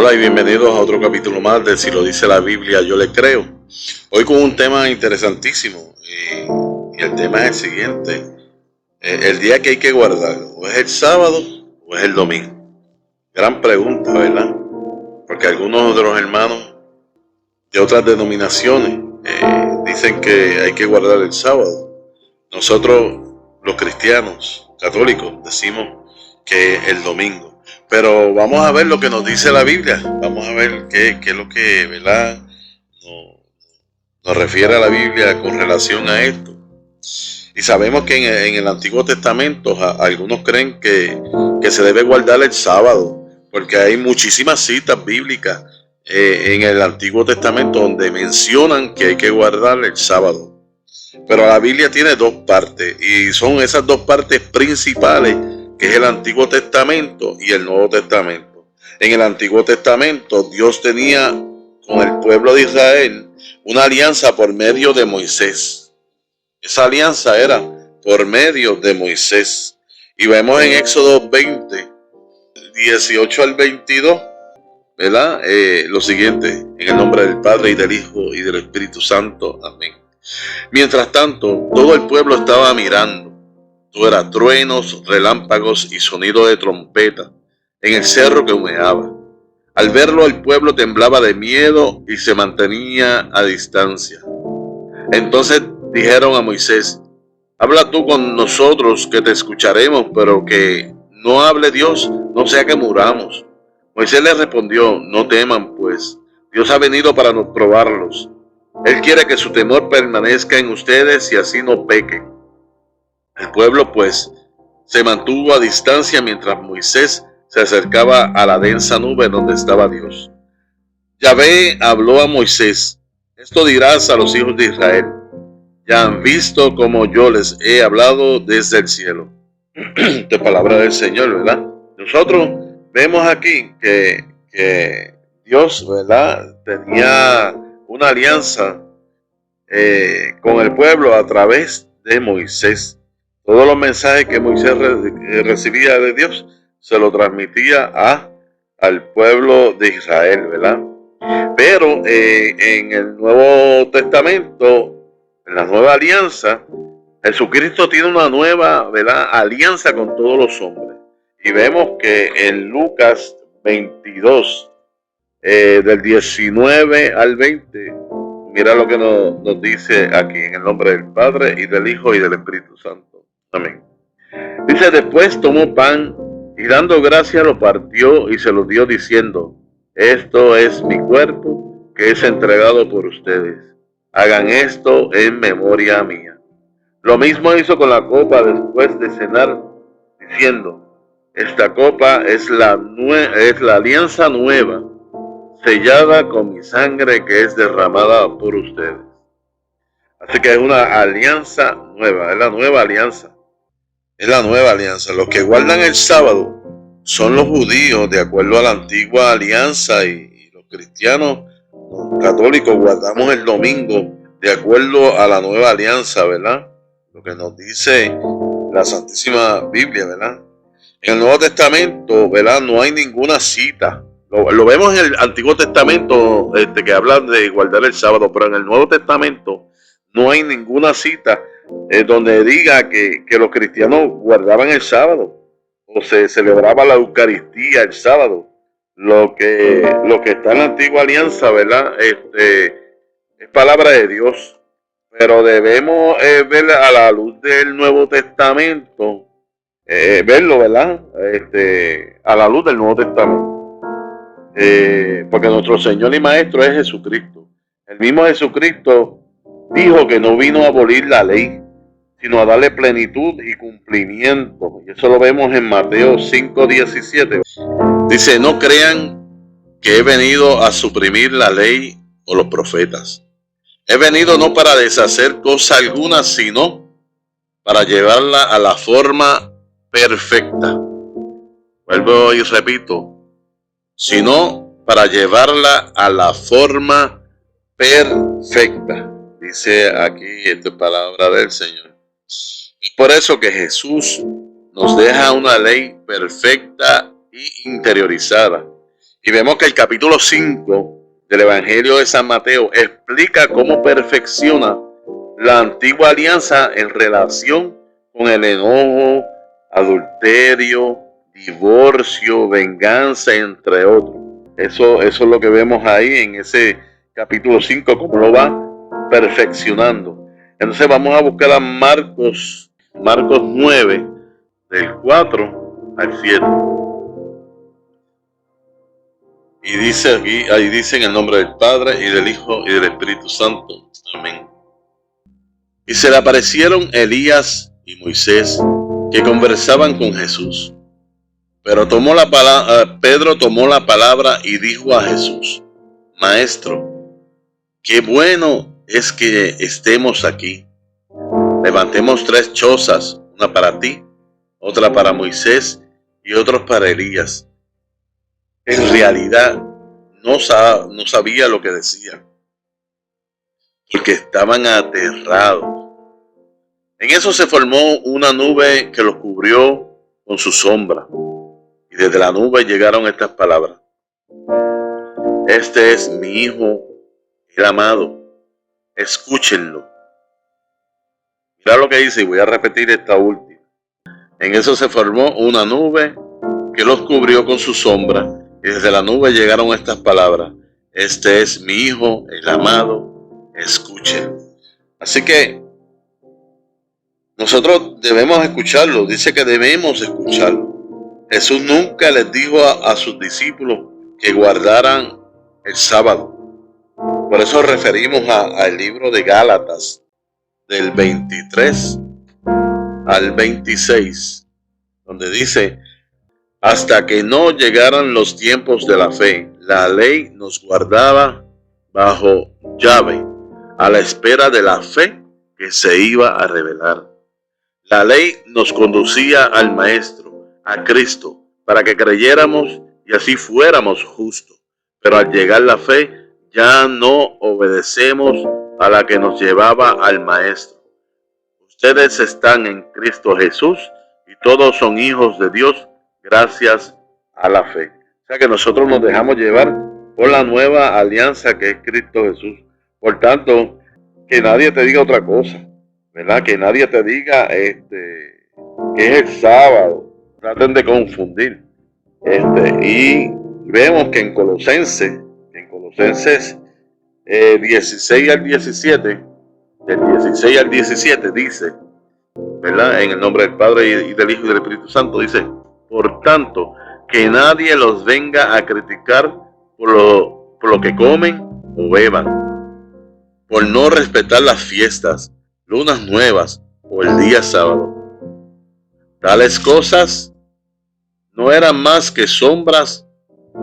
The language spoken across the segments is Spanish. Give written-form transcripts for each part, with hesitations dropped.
Hola y bienvenidos a otro capítulo más de Si lo dice la Biblia, yo le creo. Hoy con un tema interesantísimo y el tema es el siguiente. El día que hay que guardar, ¿o es el sábado o es el domingo? Gran pregunta, ¿verdad? Porque algunos de los hermanos de otras denominaciones dicen que hay que guardar el sábado. Nosotros, los cristianos católicos, decimos que el domingo. Pero vamos a ver lo que nos dice la Biblia. Vamos a ver qué es lo que, ¿verdad?, nos refiere a la Biblia con relación a esto. Y sabemos que en el Antiguo Testamento algunos creen que se debe guardar el sábado, porque hay muchísimas citas bíblicas en el Antiguo Testamento donde mencionan que hay que guardar el sábado. Pero la Biblia tiene dos partes y son esas dos partes principales, que es el Antiguo Testamento y el Nuevo Testamento. En el Antiguo Testamento Dios tenía con el pueblo de Israel una alianza por medio de Moisés. Esa alianza era por medio de Moisés. Y vemos en Éxodo 20, 18 al 22, ¿verdad? Lo siguiente, en el nombre del Padre y del Hijo y del Espíritu Santo. Amén. Mientras tanto, todo el pueblo estaba mirando. Todo era truenos, relámpagos y sonido de trompeta en el cerro que humeaba. Al verlo, el pueblo temblaba de miedo y se mantenía a distancia. Entonces dijeron a Moisés: habla tú con nosotros, que te escucharemos, pero que no hable Dios, no sea que muramos. Moisés les respondió: no teman, pues Dios ha venido para probarlos. Él quiere que su temor permanezca en ustedes y así no pequen. El pueblo, pues, se mantuvo a distancia mientras Moisés se acercaba a la densa nube donde estaba Dios. Yahvé habló a Moisés: esto dirás a los hijos de Israel: ya han visto como yo les he hablado desde el cielo. De palabra del Señor, ¿verdad? Nosotros vemos aquí que Dios, ¿verdad?, tenía una alianza con el pueblo a través de Moisés. Todos los mensajes que Moisés recibía de Dios se lo transmitía al pueblo de Israel, ¿verdad? Pero en el Nuevo Testamento, en la nueva alianza, Jesucristo tiene una nueva, ¿verdad?, alianza con todos los hombres. Y vemos que en Lucas 22, del 19 al 20, mira lo que nos dice aquí, en el nombre del Padre y del Hijo y del Espíritu Santo. Amén. Dice: después tomó pan y dando gracias lo partió y se lo dio diciendo: esto es mi cuerpo que es entregado por ustedes. Hagan esto en memoria mía. Lo mismo hizo con la copa después de cenar, diciendo: esta copa es la alianza nueva, sellada con mi sangre que es derramada por ustedes. Así que es una alianza nueva, es la nueva alianza. Es la nueva alianza. Los que guardan el sábado son los judíos, de acuerdo a la antigua alianza, y los cristianos, los católicos, guardamos el domingo de acuerdo a la nueva alianza, ¿verdad? Lo que nos dice la Santísima Biblia, ¿verdad? En el Nuevo Testamento, ¿verdad?, no hay ninguna cita. Lo vemos en el Antiguo Testamento, que habla de guardar el sábado, pero en el Nuevo Testamento no hay ninguna cita donde diga que los cristianos guardaban el sábado o se celebraba la Eucaristía el sábado. Lo que está en la antigua alianza, ¿verdad?, es palabra de Dios, pero debemos ver a la luz del Nuevo Testamento, verlo, ¿verdad?, a la luz del Nuevo Testamento. Porque nuestro Señor y Maestro es Jesucristo. El mismo Jesucristo dijo que no vino a abolir la ley, sino a darle plenitud y cumplimiento. Y eso lo vemos en Mateo 5:17. Dice: no crean que he venido a suprimir la ley o los profetas. He venido no para deshacer cosa alguna, sino para llevarla a la forma perfecta. Vuelvo y repito: sino para llevarla a la forma perfecta. Dice aquí esta palabra del Señor. Es por eso que Jesús nos deja una ley perfecta y interiorizada. Y vemos que el capítulo 5 del Evangelio de San Mateo explica cómo perfecciona la antigua alianza en relación con el enojo, adulterio, divorcio, venganza, entre otros. Eso es lo que vemos ahí en ese capítulo 5, cómo lo va perfeccionando. Entonces vamos a buscar a Marcos 9, del 4 al 7. Y dice aquí, ahí dice en el nombre del Padre, y del Hijo, y del Espíritu Santo. Amén. Y se le aparecieron Elías y Moisés, que conversaban con Jesús. Pero Pedro tomó la palabra y dijo a Jesús: Maestro, qué bueno es que estemos aquí. Levantemos 3 chozas, una para ti, otra para Moisés y otra para Elías. En realidad no sabía lo que decía, porque estaban aterrados. En eso se formó una nube que los cubrió con su sombra, y desde la nube llegaron estas palabras: Este es mi Hijo, el amado, escúchenlo. Mira lo que dice, y voy a repetir esta última. En eso se formó una nube que los cubrió con su sombra, y desde la nube llegaron estas palabras: Este es mi Hijo, el amado, escúchenlo. Así que nosotros debemos escucharlo, dice que debemos escucharlo. Jesús nunca les dijo a sus discípulos que guardaran el sábado. Por eso referimos al libro de Gálatas, del 23 al 26, donde dice: hasta que no llegaran los tiempos de la fe, la ley nos guardaba bajo llave, a la espera de la fe que se iba a revelar. La ley nos conducía al Maestro, a Cristo, para que creyéramos y así fuéramos justos. Pero al llegar la fe, ya no obedecemos a la que nos llevaba al Maestro. Ustedes están en Cristo Jesús y todos son hijos de Dios gracias a la fe. O sea que nosotros nos dejamos llevar por la nueva alianza que es Cristo Jesús. Por tanto, que nadie te diga otra cosa, ¿verdad? Que nadie te diga que es el sábado. Traten de confundir. Y vemos que en Colosenses 16 al 17, del 16 al 17 dice, ¿verdad? En el nombre del Padre y del Hijo y del Espíritu Santo dice: por tanto, que nadie los venga a criticar por lo que comen o beban, por no respetar las fiestas, lunas nuevas o el día sábado. Tales cosas no eran más que sombras,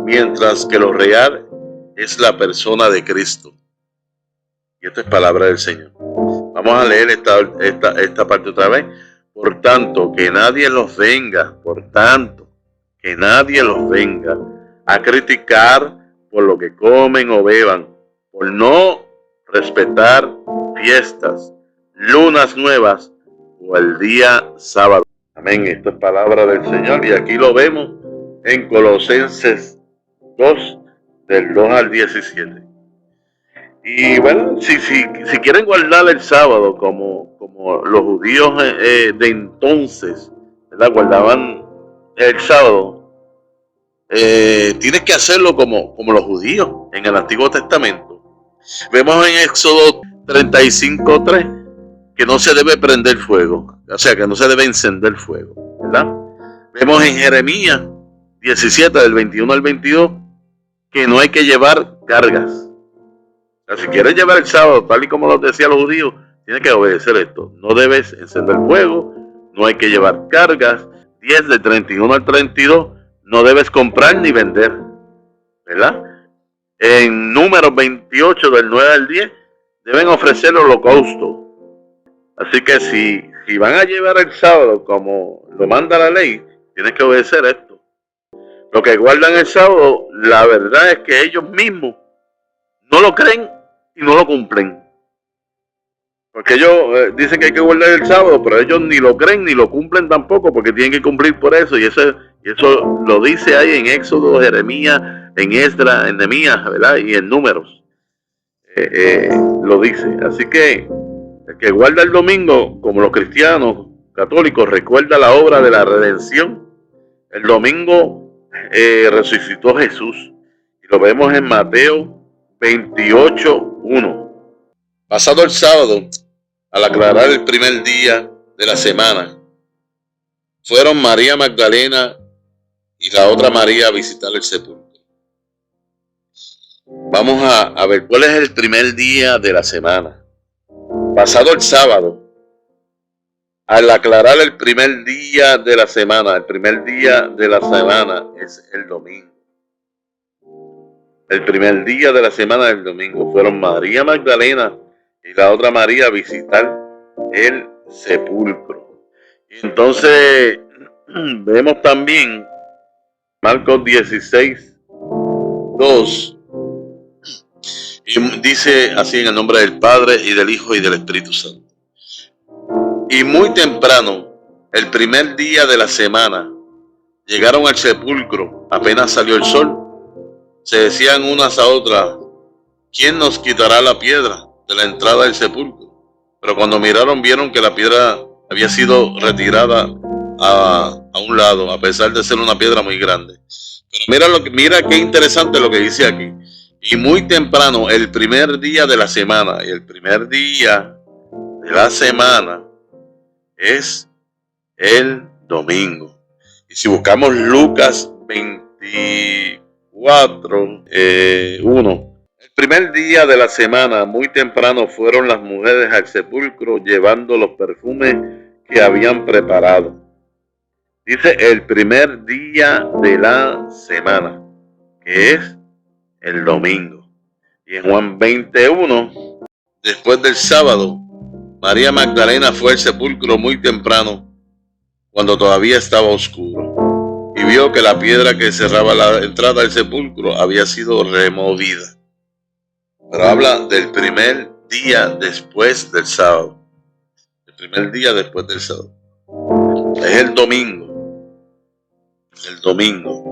mientras que lo real es la persona de Cristo. Y esta es palabra del Señor. Vamos a leer esta parte otra vez. Por tanto, que nadie los venga a criticar por lo que comen o beban, por no respetar fiestas, lunas nuevas o el día sábado. Amén. Esto es palabra del Señor y aquí lo vemos en Colosenses 2, del 2 al 17. Y bueno, si quieren guardar el sábado como los judíos de entonces, ¿verdad? Guardaban el sábado, tienes que hacerlo como los judíos en el Antiguo Testamento. Vemos en Éxodo 35:3 que no se debe prender fuego, o sea que no se debe encender fuego, ¿verdad? Vemos en Jeremías 17, del 21 al 22, que no hay que llevar cargas. O sea, si quieres llevar el sábado tal y como lo decían los judíos, tienes que obedecer esto. No debes encender fuego, no hay que llevar cargas. 10, del 31 al 32, no debes comprar ni vender, ¿verdad? En Números 28, del 9 al 10, deben ofrecer holocausto. Así que si van a llevar el sábado como lo manda la ley, tienes que obedecer esto. Los que guardan el sábado, la verdad es que ellos mismos no lo creen y no lo cumplen. Porque ellos dicen que hay que guardar el sábado, pero ellos ni lo creen ni lo cumplen tampoco, porque tienen que cumplir por eso. Y eso lo dice ahí en Éxodo, Jeremías, en Esdras, en Nehemías, ¿verdad? Y en Números lo dice. Así que el que guarda el domingo, como los cristianos católicos, recuerda la obra de la redención. El domingo resucitó Jesús. Y lo vemos en Mateo 28:1. Pasado el sábado, al aclarar el primer día de la semana, fueron María Magdalena y la otra María a visitar el sepulcro. Vamos a ver cuál es el primer día de la semana. Pasado el sábado, al aclarar el primer día de la semana, el primer día de la semana es el domingo. El primer día de la semana del domingo fueron María Magdalena y la otra María a visitar el sepulcro. Y entonces vemos también Marcos 16:2. Y dice así en el nombre del Padre y del Hijo y del Espíritu Santo. Y muy temprano, el primer día de la semana, llegaron al sepulcro, apenas salió el sol. Se decían unas a otras, ¿quién nos quitará la piedra de la entrada del sepulcro? Pero cuando miraron, vieron que la piedra había sido retirada a un lado, a pesar de ser una piedra muy grande. Pero mira qué interesante lo que dice aquí. Y muy temprano, el primer día de la semana, y el primer día de la semana es el domingo. Y si buscamos Lucas 24:1, el primer día de la semana, muy temprano, fueron las mujeres al sepulcro llevando los perfumes que habían preparado. Dice el primer día de la semana, que es el domingo. Y en Juan 20:1, después del sábado, María Magdalena fue al sepulcro muy temprano, cuando todavía estaba oscuro, y vio que la piedra que cerraba la entrada del sepulcro había sido removida. Pero habla del primer día después del sábado. El primer día después del sábado. Es el domingo. El domingo.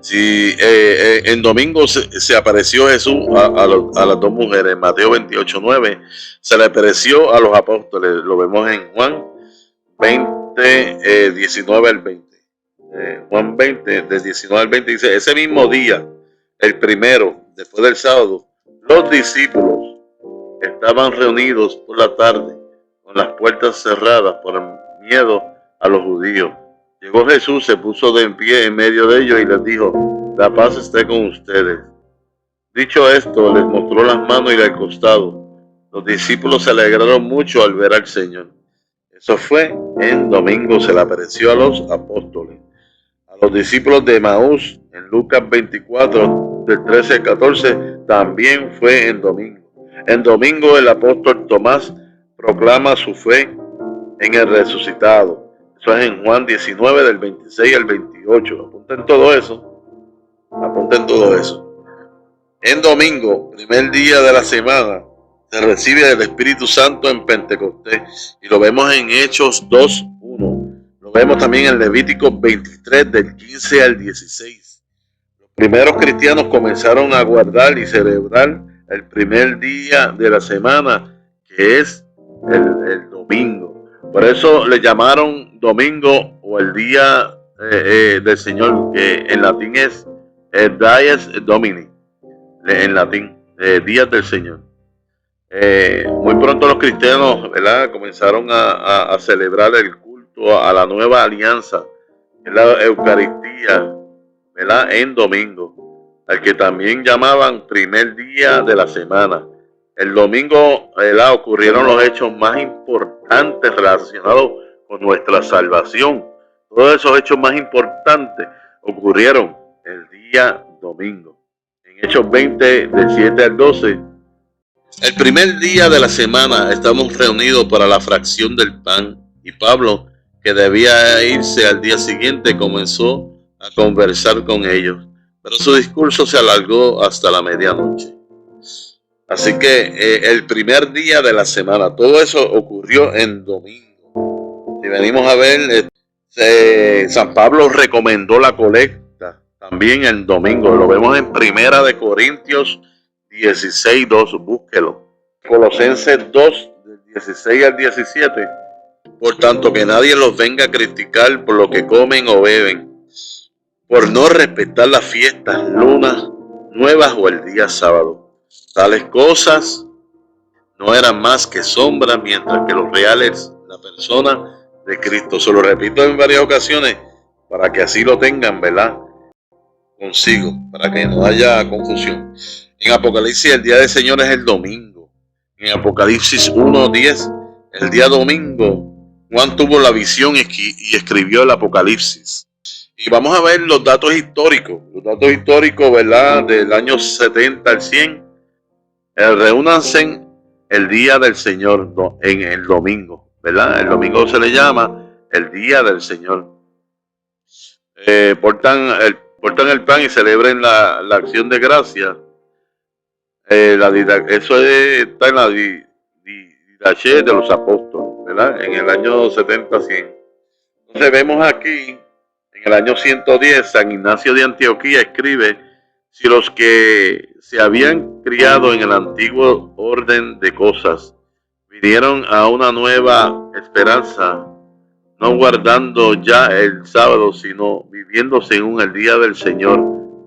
Si en domingo se apareció Jesús a las dos mujeres. En Mateo 28:9 se le apareció a los apóstoles. Lo vemos en Juan 20, 19 al 20. Juan 20, del 19 al 20 dice, ese mismo día, el primero, después del sábado, los discípulos estaban reunidos por la tarde con las puertas cerradas por el miedo a los judíos. Llegó Jesús, se puso de pie en medio de ellos y les dijo, la paz esté con ustedes. Dicho esto, les mostró las manos y el costado. Los discípulos se alegraron mucho al ver al Señor. Eso fue en domingo, se le apareció a los apóstoles. A los discípulos de Emaús, en Lucas 24, del 13 al 14, también fue en domingo. En domingo el apóstol Tomás proclama su fe en el resucitado. Eso es en Juan 19, del 26 al 28. Apunten todo eso. Apunten todo eso. En domingo, primer día de la semana, se recibe el Espíritu Santo en Pentecostés. Y lo vemos en Hechos 2:1. Lo vemos también en Levítico 23, del 15 al 16. Los primeros cristianos comenzaron a guardar y celebrar el primer día de la semana, que es el domingo. Por eso le llamaron domingo o el día del Señor, que en latín es Dies Domini, en latín, días del Señor. Muy pronto los cristianos, ¿verdad?, comenzaron a celebrar el culto a la nueva alianza, en la Eucaristía, ¿verdad?, en domingo, al que también llamaban primer día de la semana. El domingo, ¿verdad?, ocurrieron los hechos más importantes relacionados con nuestra salvación. Todos esos hechos más importantes ocurrieron el día domingo. En Hechos 20, del 7 al 12, el primer día de la semana estamos reunidos para la fracción del pan, y Pablo, que debía irse al día siguiente, comenzó a conversar con ellos, pero su discurso se alargó hasta la medianoche. Así que el primer día de la semana, todo eso ocurrió en domingo. Si venimos a ver, San Pablo recomendó la colecta también el domingo. Lo vemos en Primera de Corintios 16:2, búsquelo. Colosenses 2, del 16 al 17. Por tanto, que nadie los venga a criticar por lo que comen o beben, por no respetar las fiestas, lunas nuevas o el día sábado. Tales cosas no eran más que sombras, mientras que los reales, la persona de Cristo. Se lo repito en varias ocasiones para que así lo tengan, ¿verdad?, consigo, para que no haya confusión. En Apocalipsis el día del Señor es el domingo. En Apocalipsis 1:10, el día domingo, Juan tuvo la visión y escribió el Apocalipsis. Y vamos a ver los datos históricos, ¿verdad?, del año 70 al 100. Reúnanse el día del Señor en el domingo, ¿verdad? El domingo se le llama el día del Señor. Portan el pan y celebren la acción de gracia. Eso está en la Didache de los Apóstoles, ¿verdad? En el año 70-100. Entonces vemos aquí, en el año 110, San Ignacio de Antioquía escribe: si los que se habían criado en el antiguo orden de cosas vinieron a una nueva esperanza, no guardando ya el sábado, sino viviendo según el día del Señor,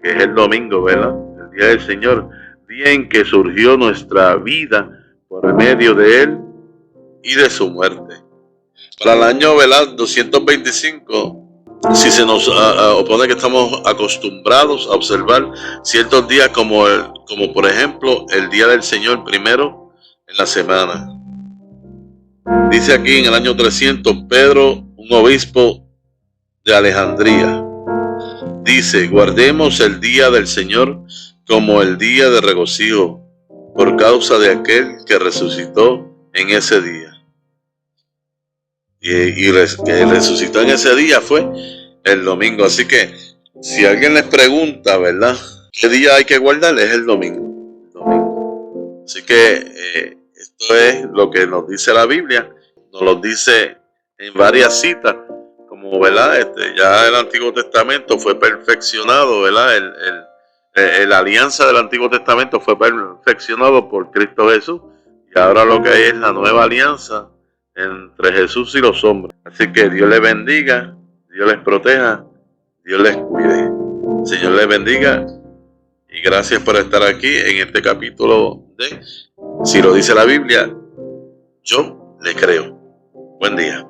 que es el domingo, ¿verdad? El día del Señor, día en que surgió nuestra vida por medio de Él y de su muerte. Para el año, ¿verdad?, 225, si se nos opone que estamos acostumbrados a observar ciertos días como por ejemplo el día del Señor primero en la semana. Dice aquí en el año 300, Pedro, un obispo de Alejandría, dice: guardemos el día del Señor como el día de regocijo, por causa de aquel que resucitó en ese día. Y que resucitó en ese día fue el domingo. Así que si alguien les pregunta, ¿verdad?, ¿qué día hay que guardar? Es el domingo. Así que esto es lo que nos dice la Biblia. Nos lo dice en varias citas, como, ¿verdad?, ya el Antiguo Testamento fue perfeccionado, ¿verdad? La alianza del Antiguo Testamento fue perfeccionado por Cristo Jesús, y ahora lo que hay es la nueva alianza entre Jesús y los hombres. Así que Dios les bendiga, Dios les proteja, Dios les cuide. Señor les bendiga y gracias por estar aquí en este capítulo de Si lo dice la Biblia, yo le creo. Buen día.